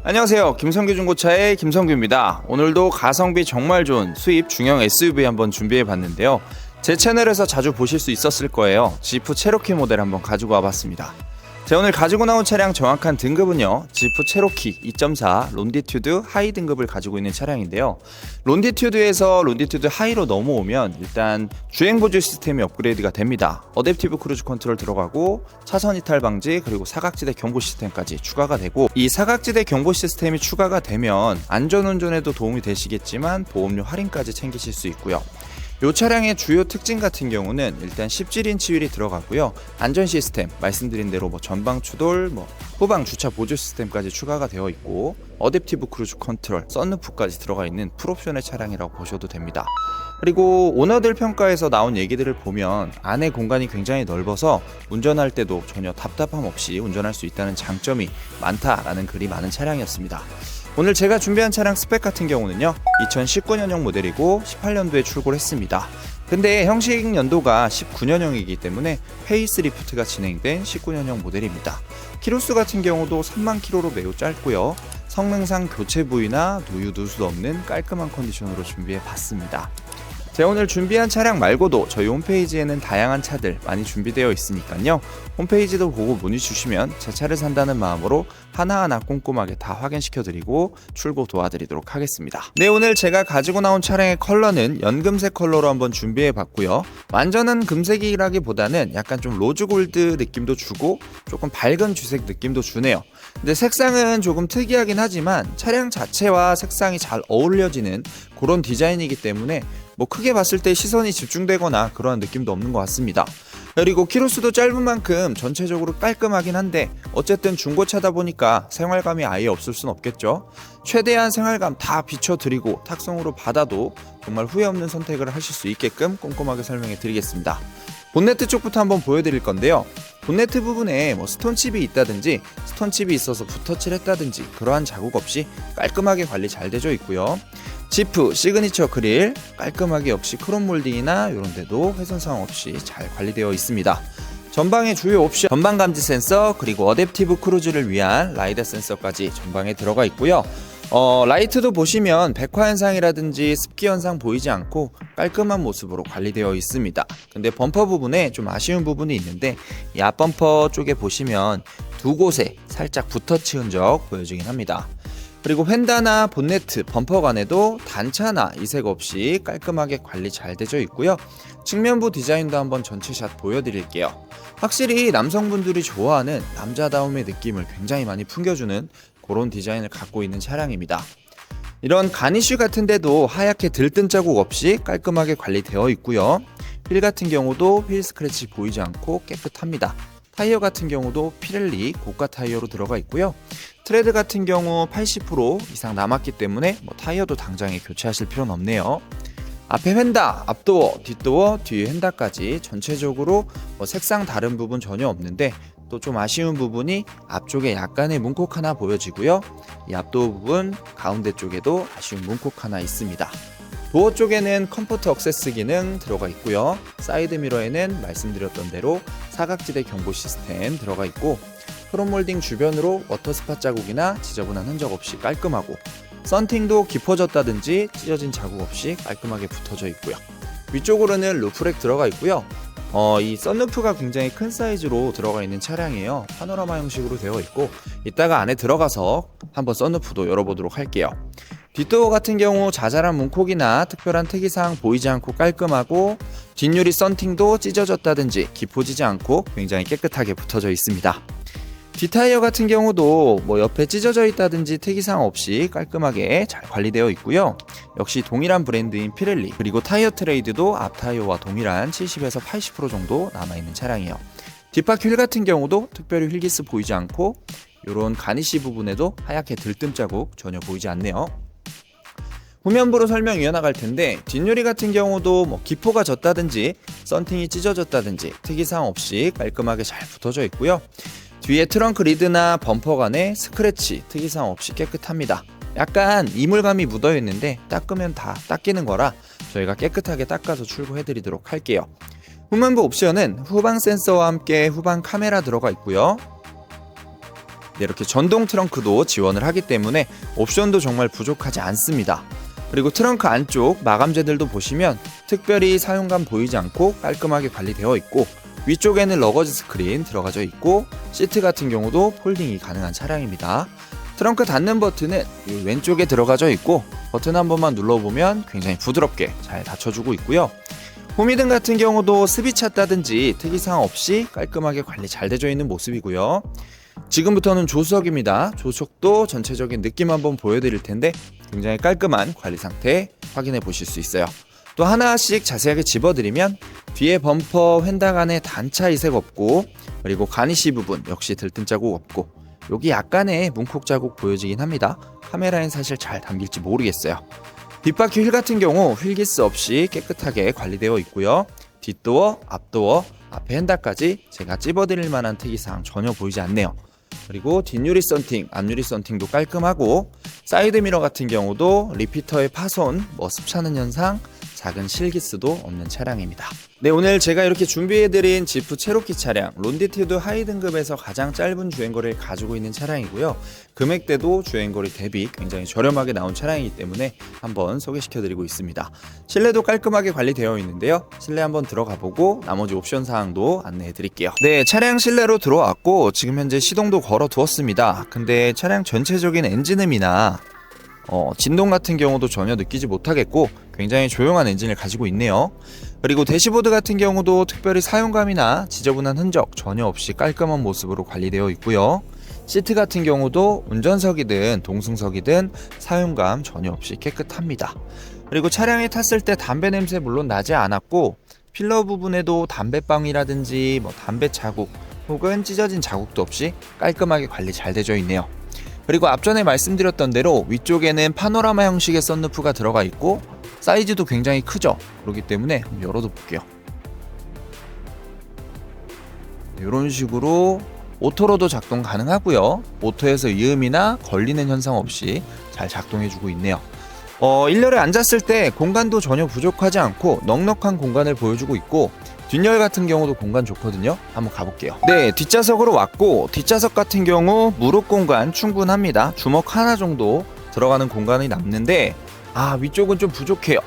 안녕하세요. 김성규 중고차의 김성규입니다. 오늘도 가성비 정말 좋은 수입 중형 SUV 한번 준비해 봤는데요. 제 채널에서 자주 보실 수 있었을 거예요. 지프 체로키 모델 한번 가지고 와봤습니다. 제가 오늘 가지고 나온 차량 정확한 등급은요, 지프 체로키 2.4 론디튜드 하이 등급을 가지고 있는 차량인데요. 론디튜드에서 론디튜드 하이로 넘어오면 일단 주행 보조 시스템이 업그레이드가 됩니다. 어댑티브 크루즈 컨트롤 들어가고 차선 이탈 방지, 그리고 사각지대 경보 시스템까지 추가가 되고, 이 사각지대 경보 시스템이 추가가 되면 안전운전에도 도움이 되시겠지만 보험료 할인까지 챙기실 수 있고요. 이 차량의 주요 특징 같은 경우는 일단 17인치 휠이 들어가고요. 안전 시스템 말씀드린 대로 전방 추돌, 후방 주차 보조 시스템까지 추가가 되어 있고, 어댑티브 크루즈 컨트롤, 썬루프까지 들어가 있는 풀옵션의 차량이라고 보셔도 됩니다. 그리고 오너들 평가에서 나온 얘기들을 보면 안에 공간이 굉장히 넓어서 운전할 때도 전혀 답답함 없이 운전할 수 있다는 장점이 많다라는 글이 많은 차량이었습니다. 오늘 제가 준비한 차량 스펙 같은 경우는요, 2019년형 모델이고 18년도에 출고를 했습니다. 근데 형식 연도가 19년형이기 때문에 페이스리프트가 진행된 19년형 모델입니다. 키로수 같은 경우도 3만 킬로로 매우 짧고요. 성능상 교체 부위나 누유 누수도 없는 깔끔한 컨디션으로 준비해 봤습니다. 제가 오늘 준비한 차량 말고도 저희 홈페이지에는 다양한 차들 많이 준비되어 있으니까요. 홈페이지도 보고 문의 주시면 제 차를 산다는 마음으로 하나하나 꼼꼼하게 다 확인시켜드리고 출고 도와드리도록 하겠습니다. 네, 오늘 제가 가지고 나온 차량의 컬러는 연금색 컬러로 한번 준비해봤고요. 완전한 금색이라기보다는 약간 좀 로즈골드 느낌도 주고 조금 밝은 주색 느낌도 주네요. 근데 색상은 조금 특이하긴 하지만 차량 자체와 색상이 잘 어울려지는 그런 디자인이기 때문에 크게 봤을 때 시선이 집중되거나 그러한 느낌도 없는 것 같습니다. 그리고 키로수도 짧은 만큼 전체적으로 깔끔하긴 한데 어쨌든 중고차다 보니까 생활감이 아예 없을 순 없겠죠. 최대한 생활감 다 비춰드리고 탁송으로 받아도 정말 후회 없는 선택을 하실 수 있게끔 꼼꼼하게 설명해 드리겠습니다. 본네트 쪽부터 한번 보여드릴 건데요. 본네트 부분에 스톤칩이 있다든지 스톤칩이 있어서 붓터치를 했다든지 그러한 자국 없이 깔끔하게 관리 잘 되어 있고요. 지프 시그니처 그릴 깔끔하게 역시 크롬 몰딩이나 이런 데도 훼손 사항 없이 잘 관리되어 있습니다. 전방의 주요 옵션 전방 감지 센서, 그리고 어댑티브 크루즈를 위한 라이더 센서까지 전방에 들어가 있고요. 라이트도 보시면 백화 현상이라든지 습기 현상 보이지 않고 깔끔한 모습으로 관리되어 있습니다. 근데 범퍼 부분에 좀 아쉬운 부분이 있는데, 이 앞범퍼 쪽에 보시면 두 곳에 살짝 붓터치 흔적 보여지긴 합니다. 그리고 휀다나 본네트, 범퍼관에도 단차나 이색 없이 깔끔하게 관리 잘 되어 있고요. 측면부 디자인도 한번 전체 샷 보여드릴게요. 확실히 남성분들이 좋아하는 남자다움의 느낌을 굉장히 많이 풍겨주는 그런 디자인을 갖고 있는 차량입니다. 이런 가니쉬 같은 데도 하얗게 들뜬 자국 없이 깔끔하게 관리되어 있고요. 휠 같은 경우도 휠 스크래치 보이지 않고 깨끗합니다. 타이어 같은 경우도 피렐리 고가 타이어로 들어가 있고요. 트레드 같은 경우 80% 이상 남았기 때문에 타이어도 당장에 교체하실 필요는 없네요. 앞에 휀다, 앞도어, 뒷도어, 뒤에 휀다까지 전체적으로 색상 다른 부분 전혀 없는데, 또 좀 아쉬운 부분이 앞쪽에 약간의 문콕 하나 보여지고요. 이 앞도어 부분 가운데 쪽에도 아쉬운 문콕 하나 있습니다. 도어 쪽에는 컴포트 액세스 기능 들어가 있고요. 사이드 미러에는 말씀드렸던 대로 사각지대 경보 시스템 들어가 있고, 크롬 몰딩 주변으로 워터 스팟 자국이나 지저분한 흔적 없이 깔끔하고, 썬팅도 깊어졌다든지 찢어진 자국 없이 깔끔하게 붙어져 있고요. 위쪽으로는 루프렉 들어가 있고요. 이 썬루프가 굉장히 큰 사이즈로 들어가 있는 차량이에요. 파노라마 형식으로 되어 있고, 이따가 안에 들어가서 한번 썬루프도 열어보도록 할게요. 뒷도어 같은 경우 자잘한 문콕이나 특별한 특이사항 보이지 않고 깔끔하고, 뒷유리 썬팅도 찢어졌다든지 깊어지지 않고 굉장히 깨끗하게 붙어져 있습니다. 뒷타이어 같은 경우도 옆에 찢어져 있다든지 특이사항 없이 깔끔하게 잘 관리되어 있고요. 역시 동일한 브랜드인 피렐리, 그리고 타이어 트레이드도 앞 타이어와 동일한 70에서 80% 정도 남아있는 차량이에요. 뒷바퀴 휠 같은 경우도 특별히 휠기스 보이지 않고, 이런 가니쉬 부분에도 하얗게 들뜸 자국 전혀 보이지 않네요. 후면부로 설명 이어나갈 텐데, 뒷유리 같은 경우도 기포가 졌다든지 썬팅이 찢어졌다든지 특이사항 없이 깔끔하게 잘 붙어져 있고요. 뒤에 트렁크 리드나 범퍼간에 스크래치, 특이사항 없이 깨끗합니다. 약간 이물감이 묻어있는데 닦으면 다 닦이는 거라 저희가 깨끗하게 닦아서 출고해드리도록 할게요. 후면부 옵션은 후방 센서와 함께 후방 카메라 들어가 있고요. 네, 이렇게 전동 트렁크도 지원을 하기 때문에 옵션도 정말 부족하지 않습니다. 그리고 트렁크 안쪽 마감재들도 보시면 특별히 사용감 보이지 않고 깔끔하게 관리되어 있고, 위쪽에는 러거지 스크린 들어가져 있고, 시트 같은 경우도 폴딩이 가능한 차량입니다. 트렁크 닫는 버튼은 왼쪽에 들어가져 있고, 버튼 한 번만 눌러보면 굉장히 부드럽게 잘 닫혀주고 있고요. 호미등 같은 경우도 습이 찼다든지 특이사항 없이 깔끔하게 관리 잘 되어 있는 모습이고요. 지금부터는 조수석입니다. 조수석도 전체적인 느낌 한번 보여드릴 텐데 굉장히 깔끔한 관리 상태 확인해 보실 수 있어요. 또 하나씩 자세하게 집어드리면 뒤에 범퍼 휀다 안에 단차 이색 없고, 그리고 가니쉬 부분 역시 들뜸 자국 없고, 여기 약간의 문콕 자국 보여지긴 합니다. 카메라엔 사실 잘 담길지 모르겠어요. 뒷바퀴 휠 같은 경우 휠기스 없이 깨끗하게 관리되어 있고요. 뒷도어, 앞도어, 앞에 핸다까지 제가 찝어드릴 만한 특이사항 전혀 보이지 않네요. 그리고 뒷유리 썬팅, 앞유리 썬팅도 깔끔하고, 사이드미러 같은 경우도 리피터의 파손, 습 차는 현상, 작은 실기스도 없는 차량입니다. 네, 오늘 제가 이렇게 준비해드린 지프 체로키 차량, 론디튜드 하이 등급에서 가장 짧은 주행거리를 가지고 있는 차량이고요. 금액대도 주행거리 대비 굉장히 저렴하게 나온 차량이기 때문에 한번 소개시켜드리고 있습니다. 실내도 깔끔하게 관리되어 있는데요. 실내 한번 들어가보고 나머지 옵션 사항도 안내해드릴게요. 네, 차량 실내로 들어왔고 지금 현재 시동도 걸어두었습니다. 근데 차량 전체적인 엔진음이나 진동 같은 경우도 전혀 느끼지 못하겠고 굉장히 조용한 엔진을 가지고 있네요. 그리고 대시보드 같은 경우도 특별히 사용감이나 지저분한 흔적 전혀 없이 깔끔한 모습으로 관리되어 있고요. 시트 같은 경우도 운전석이든 동승석이든 사용감 전혀 없이 깨끗합니다. 그리고 차량에 탔을 때 담배 냄새 물론 나지 않았고, 필러 부분에도 담배방이라든지 담배 자국 혹은 찢어진 자국도 없이 깔끔하게 관리 잘 되어 있네요. 그리고 앞전에 말씀드렸던 대로 위쪽에는 파노라마 형식의 썬루프가 들어가 있고 사이즈도 굉장히 크죠. 그렇기 때문에 열어도 볼게요. 이런 식으로 오토로도 작동 가능하고요. 오토에서 이음이나 걸리는 현상 없이 잘 작동해주고 있네요. 1열에 앉았을 때 공간도 전혀 부족하지 않고 넉넉한 공간을 보여주고 있고, 뒷열 같은 경우도 공간 좋거든요. 한번 가볼게요. 네, 뒷좌석으로 왔고, 뒷좌석 같은 경우 무릎 공간 충분합니다. 주먹 하나 정도 들어가는 공간이 남는데 위쪽은 좀 부족해요.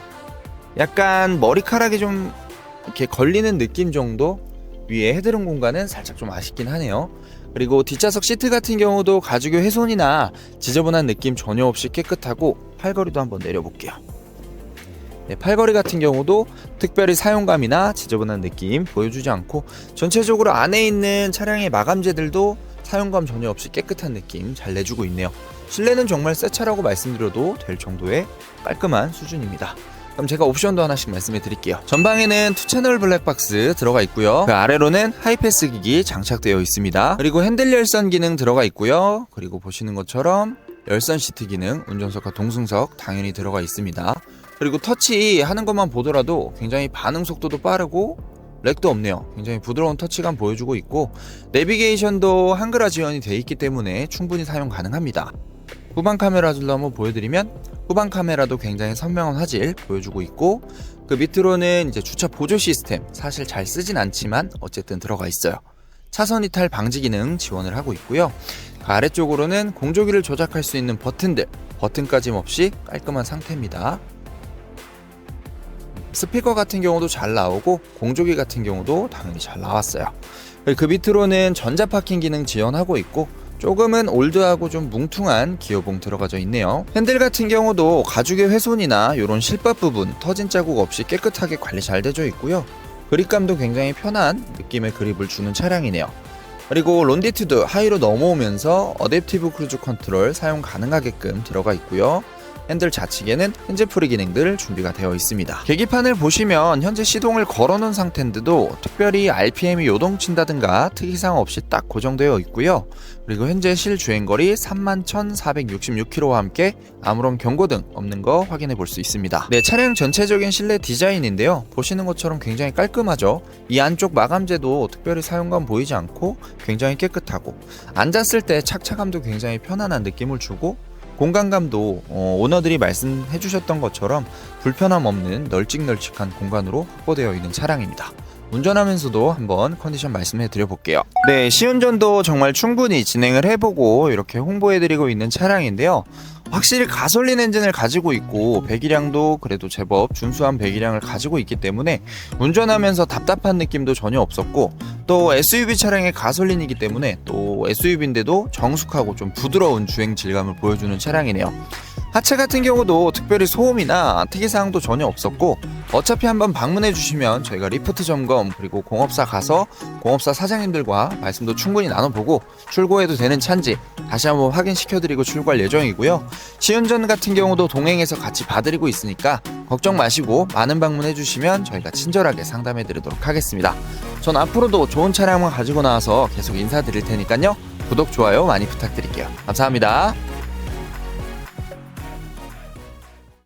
약간 머리카락이 좀 이렇게 걸리는 느낌 정도? 위에 헤드룸 공간은 살짝 좀 아쉽긴 하네요. 그리고 뒷좌석 시트 같은 경우도 가죽의 훼손이나 지저분한 느낌 전혀 없이 깨끗하고, 팔걸이도 한번 내려볼게요. 네, 팔걸이 같은 경우도 특별히 사용감이나 지저분한 느낌 보여주지 않고, 전체적으로 안에 있는 차량의 마감재들도 사용감 전혀 없이 깨끗한 느낌 잘 내주고 있네요. 실내는 정말 새 차라고 말씀드려도 될 정도의 깔끔한 수준입니다. 그럼 제가 옵션도 하나씩 말씀해 드릴게요. 전방에는 2채널 블랙박스 들어가 있고요. 그 아래로는 하이패스 기기 장착되어 있습니다. 그리고 핸들 열선 기능 들어가 있고요. 그리고 보시는 것처럼 열선 시트 기능, 운전석과 동승석 당연히 들어가 있습니다. 그리고 터치 하는 것만 보더라도 굉장히 반응 속도도 빠르고 렉도 없네요. 굉장히 부드러운 터치감 보여주고 있고, 내비게이션도 한글화 지원이 되어 있기 때문에 충분히 사용 가능합니다. 후방 카메라들도 한번 보여드리면 후방 카메라도 굉장히 선명한 화질 보여주고 있고, 그 밑으로는 이제 주차 보조 시스템, 사실 잘 쓰진 않지만 어쨌든 들어가 있어요. 차선 이탈 방지 기능 지원을 하고 있고요. 그 아래쪽으로는 공조기를 조작할 수 있는 버튼들, 버튼까지 없이 깔끔한 상태입니다. 스피커 같은 경우도 잘 나오고 공조기 같은 경우도 당연히 잘 나왔어요. 그 밑으로는 전자 파킹 기능 지원하고 있고, 조금은 올드하고 좀 뭉퉁한 기어봉 들어가져 있네요. 핸들 같은 경우도 가죽의 훼손이나 이런 실밥 부분 터진 자국 없이 깨끗하게 관리 잘 되어 있고요. 그립감도 굉장히 편한 느낌의 그립을 주는 차량이네요. 그리고 론디튜드 하이로 넘어오면서 어댑티브 크루즈 컨트롤 사용 가능하게끔 들어가 있고요. 핸들 좌측에는 핸즈프리 기능들 준비가 되어 있습니다. 계기판을 보시면 현재 시동을 걸어놓은 상태인데도 특별히 RPM이 요동친다든가 특이사항 없이 딱 고정되어 있고요. 그리고 현재 실주행거리 31,466km와 함께 아무런 경고등 없는 거 확인해 볼 수 있습니다. 네, 차량 전체적인 실내 디자인인데요. 보시는 것처럼 굉장히 깔끔하죠. 이 안쪽 마감재도 특별히 사용감 보이지 않고 굉장히 깨끗하고, 앉았을 때 착차감도 굉장히 편안한 느낌을 주고, 공간감도 오너들이 말씀해 주셨던 것처럼 불편함 없는 널찍널찍한 공간으로 확보되어 있는 차량입니다. 운전하면서도 한번 컨디션 말씀해 드려볼게요. 네, 시운전도 정말 충분히 진행을 해보고 이렇게 홍보해드리고 있는 차량인데요. 확실히 가솔린 엔진을 가지고 있고 배기량도 그래도 제법 준수한 배기량을 가지고 있기 때문에 운전하면서 답답한 느낌도 전혀 없었고, 또 SUV 차량의 가솔린이기 때문에 또 SUV인데도 정숙하고 좀 부드러운 주행 질감을 보여주는 차량이네요. 하체 같은 경우도 특별히 소음이나 특이사항도 전혀 없었고, 어차피 한번 방문해 주시면 저희가 리프트 점검 그리고 공업사 가서 공업사 사장님들과 말씀도 충분히 나눠보고 출고해도 되는 차인지 다시 한번 확인시켜드리고 출고할 예정이고요. 시운전 같은 경우도 동행해서 같이 봐드리고 있으니까 걱정 마시고 많은 방문해 주시면 저희가 친절하게 상담해 드리도록 하겠습니다. 전 앞으로도 좋은 차량만 가지고 나와서 계속 인사드릴 테니까요. 구독, 좋아요 많이 부탁드릴게요. 감사합니다.